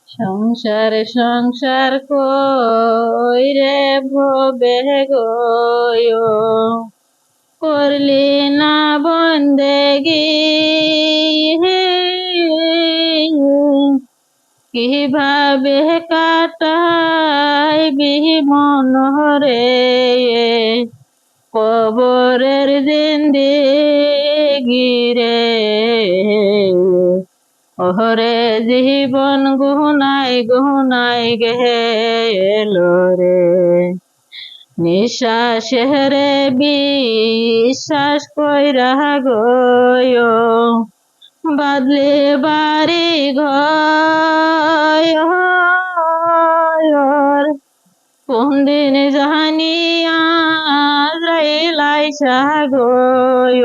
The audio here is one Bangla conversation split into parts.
সংসার সংসার কইরে ভবে গয় করলি না বন্দেগি কিভাবে কাটাইবি মনরে কবরের জিন্দেগি রে ওহরে জীবন গুনাই গুনাই গেল রে নিঃশ্বাসেরে বিশ্বাস কইরা গয় বাদলে বাড়ি ঘর কোন দিন জানিয়া লাইসা গয়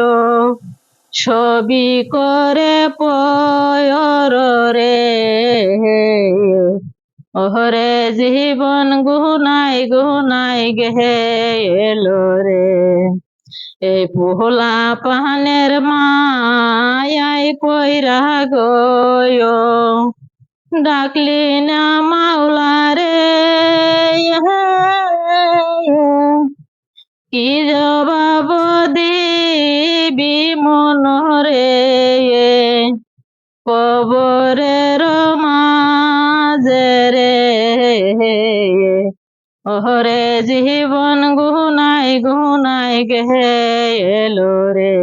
ছবি করে পয়র রে ওহরে জীবন গুনাই গুনাই গেল রে এই পোহলা পানের মায়াই পয়রা গয় ডাকলি না মাওলা রে কি জবাব দিবি মনরে কবরের মাঝে রে ওহরে জীবন গুনাই গুনাই গেল রে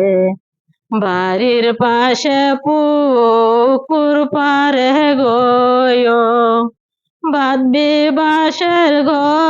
বাড়ির পাশে পুকুর পারে গয় বাঁধবি বাঁশের ঘর